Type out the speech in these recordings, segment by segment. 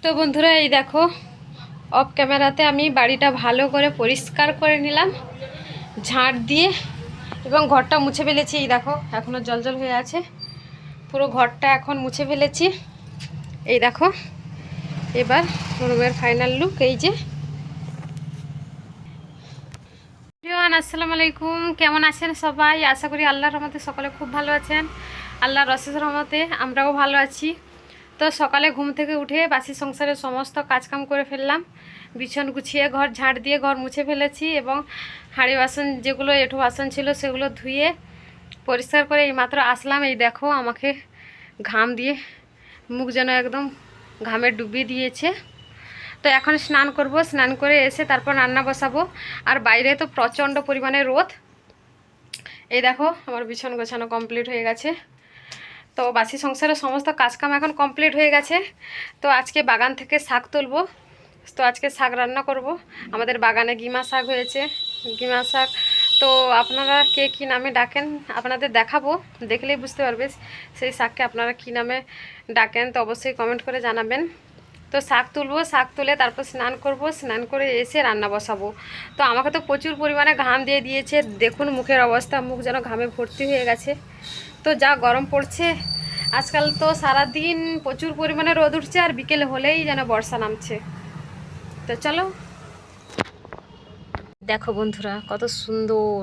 তো বন্ধুরা এই দেখো অফ ক্যামেরাতে আমি বাড়িটা ভালো করে পরিষ্কার করে নিলাম ঝাঁট দিয়ে এবং ঘরটা মুছে ফেলেছি। এই দেখো এখনও জল হয়ে আছে, পুরো ঘরটা এখন মুছে ফেলেছি। এই দেখো এবার রুমের ফাইনাল লুক এই যে। আসসালামু আলাইকুম, কেমন আছেন সবাই? আশা করি আল্লাহর রহমতে সকলে খুব ভালো আছেন। আল্লাহর অশেষ রহমতে আমরাও ভালো আছি। তো সকালে ঘুম থেকে উঠে বাসি সংসারের সমস্ত কাজকাম করে ফেললাম, বিছান গুছিয়ে ঘর ঝাড় দিয়ে ঘর মুছে ফেলেছি এবং হাঁড়ি বাসন যেগুলো এঁঠো বাসন ছিল সেগুলো ধুয়ে পরিষ্কার করে এইমাত্র আসলাম। এই দেখো আমাকে ঘাম দিয়ে মুখ যেন একদম ঘামে ডুবিয়ে দিয়েছে। তো এখন স্নান করব, স্নান করে এসে তারপর রান্না বসাবো। আর বাইরে তো প্রচণ্ড পরিমাণে রোদ। এই দেখো আমার বিছান গোছানো কমপ্লিট হয়ে গেছে। তো বাসি সংসারের সমস্ত কাজকাম এখন কমপ্লিট হয়ে গেছে। তো আজকে বাগান থেকে শাক তুলবো, তো আজকে শাক রান্না করব। আমাদের বাগানে গিমা শাক হয়েছে, গিমা শাক। তো আপনারা কে কী নামে ডাকেন আপনাদের দেখাবো, দেখলেই বুঝতে পারবে সেই শাককে আপনারা কী নামে ডাকেন। তো অবশ্যই কমেন্ট করে জানাবেন। তো শাক তুলবো, শাক তুলে তারপর স্নান করব, স্নান করে এসে রান্না বসাবো। তো আমাকে তো প্রচুর পরিমাণে ঘাম দিয়ে দিয়েছে, দেখুন মুখের অবস্থা, মুখ যেন ঘামে ভর্তি হয়ে গেছে। তো যা গরম পড়ছে আজকাল, তো সারাদিন প্রচুর পরিমাণে রোদ উঠছে আর বিকেলে হলেই যেন বর্ষা নামছে। তো চলো দেখো বন্ধুরা কত সুন্দর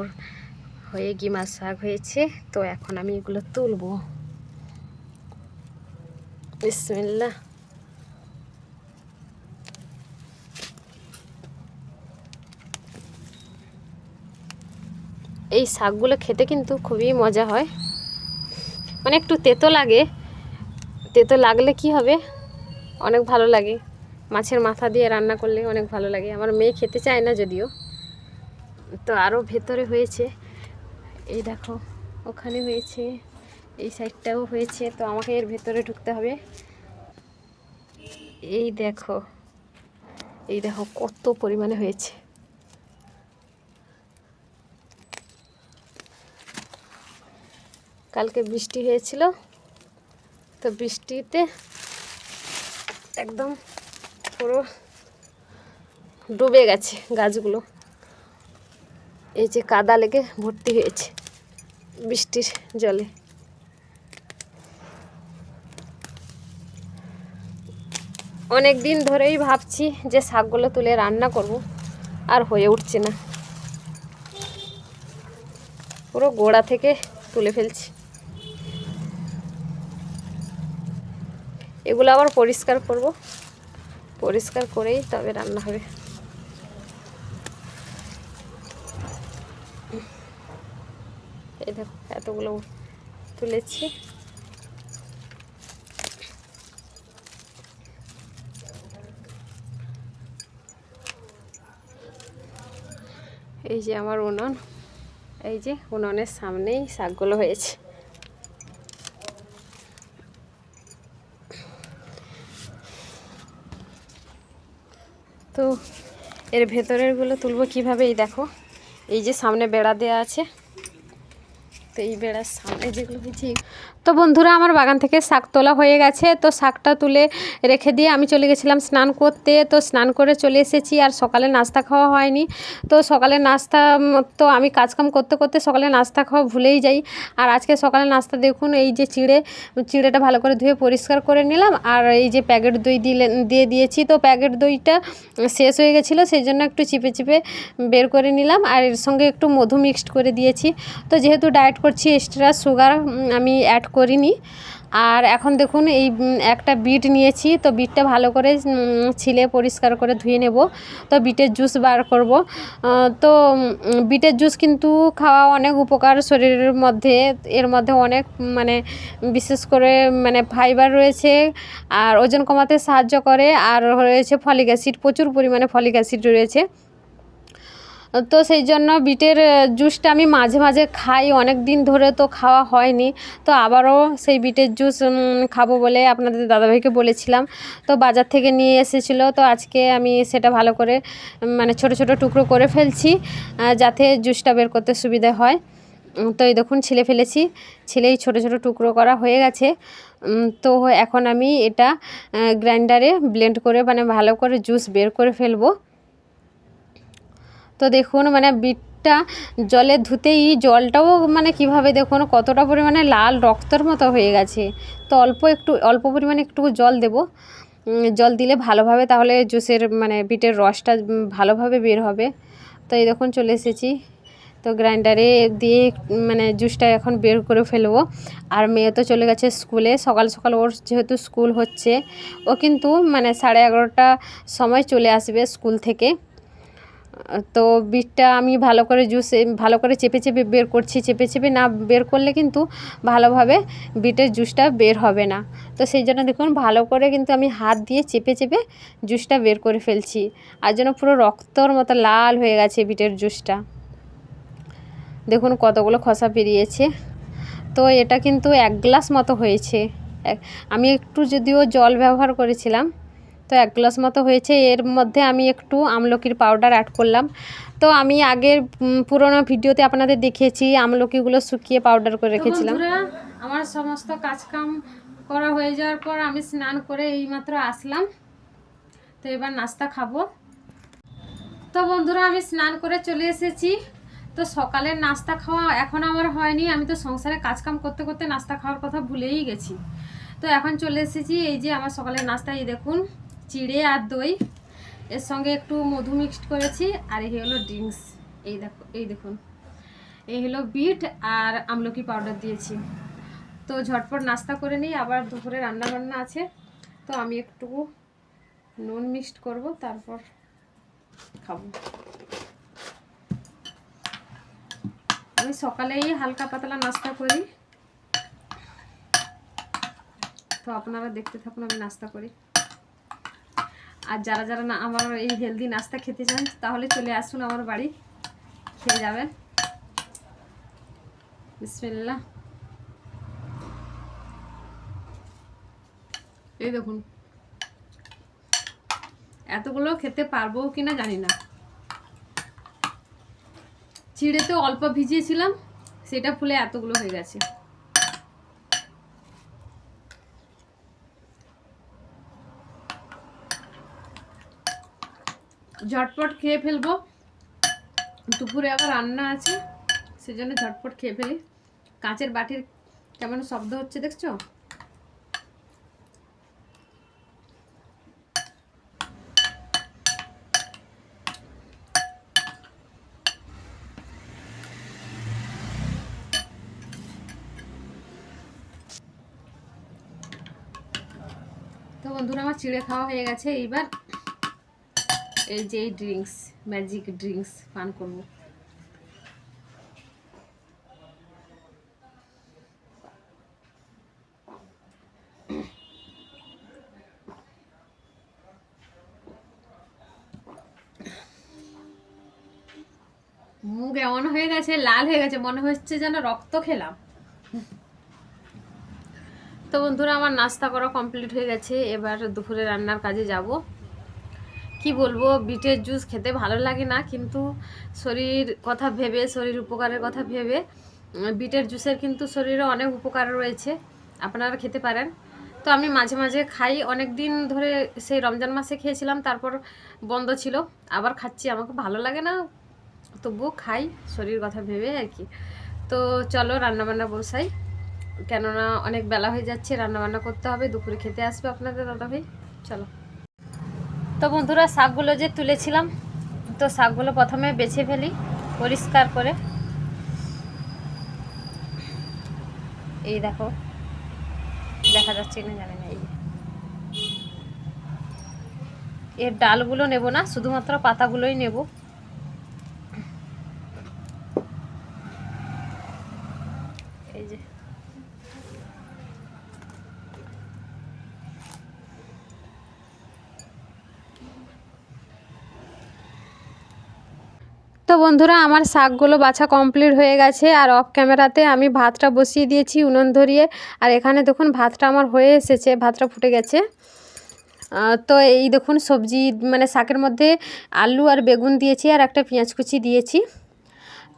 হয়ে গিমা শাক হয়েছে। তো এখন আমি এগুলো তুলবো। বিসমিল্লাহ। এই শাকগুলো খেতে কিন্তু খুবই মজা হয়, মানে একটু তেতো লাগে। তেতো লাগলে কি হবে, অনেক ভালো লাগে। মাছের মাথা দিয়ে রান্না করলে অনেক ভালো লাগে। আমার মেয়ে খেতে চায় না যদিও। তো আরও ভেতরে হয়েছে, এই দেখো ওখানে হয়েছে, এই সাইডটাও হয়েছে। তো আমাকে এর ভেতরে ঢুকতে হবে। এই দেখো, এই দেখো কত পরিমাণে হয়েছে। কালকে বৃষ্টি হয়েছিল, তো বৃষ্টিতে একদম পুরো ডুবে গেছে গাছগুলো। এই যে কাদা লেগে ভর্তি হয়েছে বৃষ্টির জলে। অনেক দিন ধরেই ভাবছি যে শাকগুলো তুলে রান্না করব, আর হয়ে উঠছে না। পুরো গোড়া থেকে তুলে ফেলছি। এগুলো আবার পরিষ্কার করব, পরিষ্কার করেই তবে রান্না হবে। এই দেখো এতগুলো তুলেছি। এই যে আমার উনুন, এই যে উনুনের সামনেই শাকগুলো হয়েছে। তো এর ভেতরেরগুলো তুলবো কিভাবে, এই দেখো এই যে সামনে বেড়া দেওয়া আছে, তো এই বেড়ার সামনে যেগুলো হয়েছে। তো বন্ধুরা আমার বাগান থেকে শাক তোলা হয়ে গেছে। তো শাকটা তুলে রেখে দিয়ে আমি চলে গেছিলাম স্নান করতে। তো স্নান করে চলে এসেছি, আর সকালে নাস্তা খাওয়া হয়নি। তো সকালে নাস্তা, তো আমি কাজকাম করতে করতে সকালে নাস্তা খাওয়া ভুলেই যাই। আর আজকে সকালে নাস্তা দেখুন, এই যে চিড়েটা ভালো করে ধুয়ে পরিষ্কার করে নিলাম। আর এই যে প্যাকেট দই দিয়ে দিয়েছি। তো প্যাকেট দইটা শেষ হয়ে গেছিলো, সেই জন্য একটু চিপে চিপে বের করে নিলাম। আর এর সঙ্গে একটু মধু মিক্সড করে দিয়েছি। তো যেহেতু ডায়েট করছি, এক্সট্রা সুগার আমি অ্যাড করিনি। আর এখন দেখুন এই একটা বিট নিয়েছি। তো বিটটা ভালো করে ছিলে পরিষ্কার করে ধুয়ে নেব। তো বিটের জুস বার করব। তো বিটের জুস কিন্তু খাওয়া অনেক উপকার শরীরের মধ্যে। এর মধ্যে অনেক মানে বিশেষ করে মানে ফাইবার রয়েছে, আর ওজন কমাতে সাহায্য করে। আর রয়েছে ফলিক অ্যাসিড, প্রচুর পরিমাণে ফলিক অ্যাসিড রয়েছে। তো সেই জন্য বিটের জুসটা আমি মাঝে মাঝে খাই, অনেক দিন ধরে তো খাওয়া হয়নি। তো আবারও সেই বিটের জুস খাবো বলে আপনাদের দাদাভাইকে বলেছিলাম। তো বাজার থেকে নিয়ে এসেছিলো। তো আজকে আমি সেটা ভালো করে মানে ছোট ছোট টুকরো করে ফেলছি, যাতে জুসটা বের করতে সুবিধা হয়। তো এই দেখুন ছিলে ফেলেছি, ছিলেই ছোট ছোট টুকরো করা হয়ে গেছে। তো এখন আমি এটা গ্রাইন্ডারে ব্লেন্ড করে মানে ভালো করে জুস বের করে ফেলবো। তো দেখুন মানে বিটটা জলে ধুতেই জলটাও মানে কিভাবে দেখুন কতটা পরিমাণে লাল রক্তর মতো হয়ে গেছে। তো অল্প পরিমাণে একটু জল দেব, জল দিলে ভালোভাবে তাহলে জুসের মানে বিটের রসটা ভালোভাবে বের হবে। তো এই দেখুন চলে এসেছি, তো গ্রাইন্ডারে দিয়ে মানে জুসটা এখন বের করে ফেলবো। আর মেয়ে তো চলে গেছে স্কুলে, সকাল সকাল ওর যেহেতু স্কুল হচ্ছে, ও কিন্তু মানে 11:30 সময় চলে আসবে স্কুল থেকে। তো বিটটা আমি ভালো করে ভালো করে চেপে চেপে বের করছি, চেপে চেপে না বের করলে কিন্তু ভালোভাবে বিটের জুসটা বের হবে না। তো সেই জন্য দেখুন ভালো করে কিন্তু আমি হাত দিয়ে চেপে চেপে জুসটা বের করে ফেলছি, আর জন্য পুরো রক্তর মতো লাল হয়ে গেছে বিটের জুসটা। দেখুন কতগুলো খসা বেরিয়েছে। তো এটা কিন্তু 1 গ্লাস মতো হয়েছে। আমি একটু যদিও জল ব্যবহার করেছিলাম, তো 1 গ্লাস মতো হয়েছে। এর মধ্যে আমি একটু আমলকির পাউডার অ্যাড করলাম। তো আমি আগের পুরোনো ভিডিওতে আপনাদের দেখিয়েছি আমলকিগুলো শুকিয়ে পাউডার করে রেখেছিলাম। আমার সমস্ত কাজকাম করা হয়ে যাওয়ার পর আমি স্নান করে এইমাত্র আসলাম। তো এবার নাস্তা খাবো। তো বন্ধুরা আমি স্নান করে চলে এসেছি। তো সকালের নাস্তা খাওয়া এখন আমার হয়নি, আমি তো সংসারে কাজকাম করতে করতে নাস্তা খাওয়ার কথা ভুলেই গেছি। তো এখন চলে এসেছি, এই যে আমার সকালের নাস্তা, এই দেখুন চিড়ে আর দই, এর সঙ্গে একটু মধু মিক্সড করেছি, আর এই হলো ড্রিঙ্কস। এই দেখুন এই হলো বিট আর আমলকি পাউডার দিয়েছি। তো ঝটপট নাস্তা করে নিই, আবার দুপুরে রান্না বান্না আছে। তো আমি একটু নুন মিক্সড করব, তারপর খাবো। আমি সকালেই হালকা পাতলা নাস্তা করি, তো আপনারা দেখতে থাকুন আমি নাস্তা করি। আর যারা যারা না আমার এই হেলদি নাস্তা খেতে চান তাহলে চলে আসুন আমার বাড়ি, খেয়ে যাবেন। বিসমিল্লাহ। এই দেখুন এতগুলো খেতে পারবো কিনা জানি না। চিড়েতে অল্প ভিজিয়েছিলাম, সেটা ফুলে এতগুলো হয়ে গেছে। ঝটপট খেয়ে ফেলবো, দুপুরে আবার রান্না আছে, সেজন্য ঝটপট খেয়ে ফেলি। কাঁচের বাটির কেমন শব্দ হচ্ছে দেখছো? তো বন্ধুরা আমার চিড়ে খাওয়া হয়ে গেছে, এইবার এই যে ড্রিঙ্কস, ম্যাজিক ড্রিঙ্কস পান করব। মুখ এমন হয়ে গেছে, লাল হয়ে গেছে, মনে হচ্ছে যেন রক্ত খেলাম। তো বন্ধুরা আমার নাস্তা করা কমপ্লিট হয়ে গেছে, এবার দুপুরে রান্নার কাজে যাব। কি বলবো, বিটের জুস খেতে ভালো লাগে না, কিন্তু শরীর কথা ভেবে, শরীর উপকারের কথা ভেবে বিটের জুসের কিন্তু শরীরে অনেক উপকার রয়েছে, আপনারা খেতে পারেন। তো আমি মাঝে মাঝে খাই, অনেক দিন ধরে সেই রমজান মাসে খেয়েছিলাম, তারপর বন্ধ ছিল, আবার খাচ্ছি। আমাকে ভালো লাগে না, তবুও খাই শরীর কথা ভেবে আর কি। তো চলো রান্নাবান্না বসাই, কেননা অনেক বেলা হয়ে যাচ্ছে, রান্নাবান্না করতে হবে, দুপুরে খেতে আসবে আপনাদের দাদাভাই। চলো। তো বন্ধুরা শাকগুলো যে তুলেছিলাম, তো শাকগুলো প্রথমে বেছে ফেলি পরিষ্কার করে। এই দেখো, দেখা যাচ্ছে কিনা জানি না, এই এর ডালগুলো নেব না, শুধুমাত্র পাতাগুলোই নেব। এই যে তো বন্ধুরা আমার শাকগুলো বাছা কমপ্লিট হয়ে গেছে, আর অফ ক্যামেরাতে আমি ভাতটা বসিয়ে দিয়েছি উনুন ধরিয়ে। আর এখানে দেখুন ভাতটা আমার হয়ে এসেছে, ভাতটা ফুটে গেছে। তো এই দেখুন সবজি মানে শাকের মধ্যে আলু আর বেগুন দিয়েছি, আর একটা পেঁয়াজ কুচি দিয়েছি।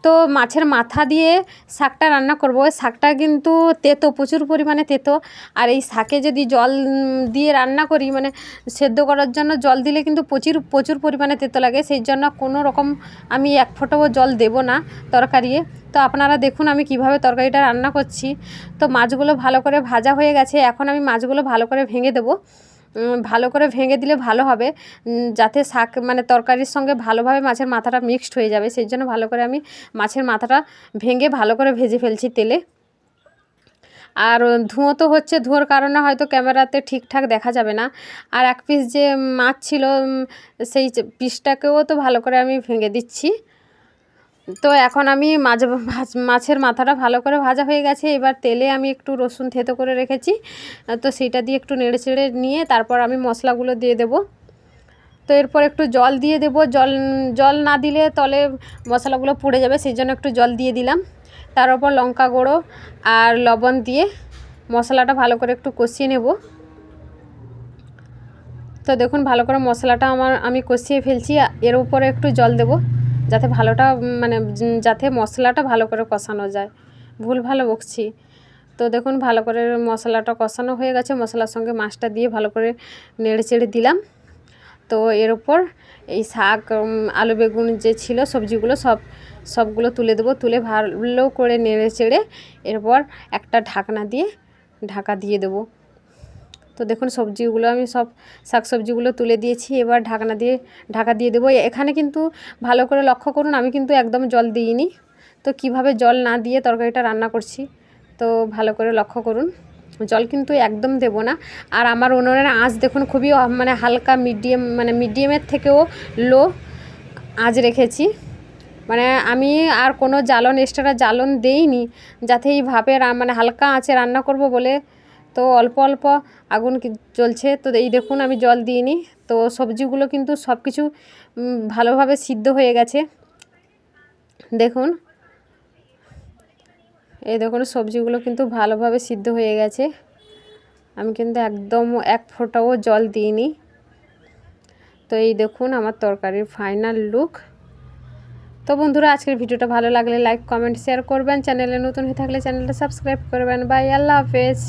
তো মাছের মাথা দিয়ে শাকটা রান্না করব। শাকটা কিন্তু তেতো, প্রচুর পরিমাণে তেতো। আর এই শাকে যদি জল দিয়ে রান্না করি, মানে সেদ্ধ করার জন্য জল দিলে কিন্তু প্রচুর প্রচুর পরিমাণে তেতো লাগে। সেই জন্য কোনো রকম আমি এক ফোঁটাও জল দেব না তরকারিতে। তো আপনারা দেখুন আমি কিভাবে তরকারিটা রান্না করছি। তো মাছগুলো ভালো করে ভাজা হয়ে গেছে। এখন আমি মাছগুলো ভালো করে ভেঙে দেবো। ভালো করে ভেঙে দিলে ভালো হবে, যাতে শাক মানে তরকারির সঙ্গে ভালোভাবে মাছের মাথাটা মিক্সড হয়ে যাবে। সেই জন্য ভালো করে আমি মাছের মাথাটা ভেঙে ভালো করে ভেজে ফেলছি তেলে। আর ধুঁয়ো তো হচ্ছে, ধুঁয়োর কারণে হয়তো ক্যামেরাতে ঠিকঠাক দেখা যাবে না। আর এক পিস যে মাছ ছিল সেই পিসটাকেও তো ভালো করে আমি ভেঙে দিচ্ছি। তো এখন আমি মাছের মাথাটা ভালো করে ভাজা হয়ে গেছে। এবার তেলে আমি একটু রসুন থেতো করে রেখেছি, তো সেইটা দিয়ে একটু নেড়ে চেড়ে নিয়ে তারপর আমি মশলাগুলো দিয়ে দেব। তো এরপর একটু জল দিয়ে দেব। জল না দিলে তলে মশলাগুলো পুড়ে যাবে, সেই জন্য একটু জল দিয়ে দিলাম। তার উপর লঙ্কা গুঁড়ো আর লবণ দিয়ে মশলাটা ভালো করে একটু কষিয়ে নেব। তো দেখুন ভালো করে মশলাটা আমি কষিয়ে ফেলছি। এর উপরে একটু জল দেব, যাতে যাতে মশলাটা ভালো করে কষানো যায়। ভুল ভালো বকছি। তো দেখুন ভালো করে মশলাটা কষানো হয়ে গেছে। মশলার সঙ্গে মাছটা দিয়ে ভালো করে নেড়ে চেড়ে দিলাম। তো এর উপর এই শাক, আলু বেগুন যে ছিল সবজিগুলো সবগুলো তুলে দেবো। তুলে ভালো করে নেড়ে চেড়ে এরপর একটা ঢাকা দিয়ে দেবো। তো দেখুন সবজিগুলো আমি সব শাকসবজিগুলো তুলে দিয়েছি। এবার ঢাকা দিয়ে দেবো। এখানে কিন্তু ভালো করে লক্ষ্য করুন, আমি কিন্তু একদম জল দিইনি। তো কিভাবে জল না দিয়ে তরকারিটা রান্না করছি, তো ভালো করে লক্ষ্য করুন। জল কিন্তু একদম দেব না। আর আমার উনুনের আঁচ দেখুন খুবই হালকা মিডিয়ামের থেকেও লো আঁচ রেখেছি। আমি আর কোনো এক্সট্রা জ্বালন দেইনি, যাতে এই ভাবে হালকা আঁচে রান্না করব বলে। তো অল্প অল্প আগুন জ্বলছে। তো এই দেখুন আমি জল দিইনি। তো সবজিগুলো কিন্তু সব কিছু ভালোভাবে সিদ্ধ হয়ে গেছে। দেখুন এই দেখুন সবজিগুলো কিন্তু ভালোভাবে সিদ্ধ হয়ে গেছে। আমি কিন্তু একদম এক ফোঁটাও জল দিইনি। তো এই দেখুন আমার তরকারির ফাইনাল লুক। তো বন্ধুরা আজকের ভিডিওটা ভালো লাগলে লাইক কমেন্ট শেয়ার করবেন। চ্যানেলে নতুন হয়ে থাকলে চ্যানেলটা সাবস্ক্রাইব করবেন। বাই, আল্লাহ হাফেজ।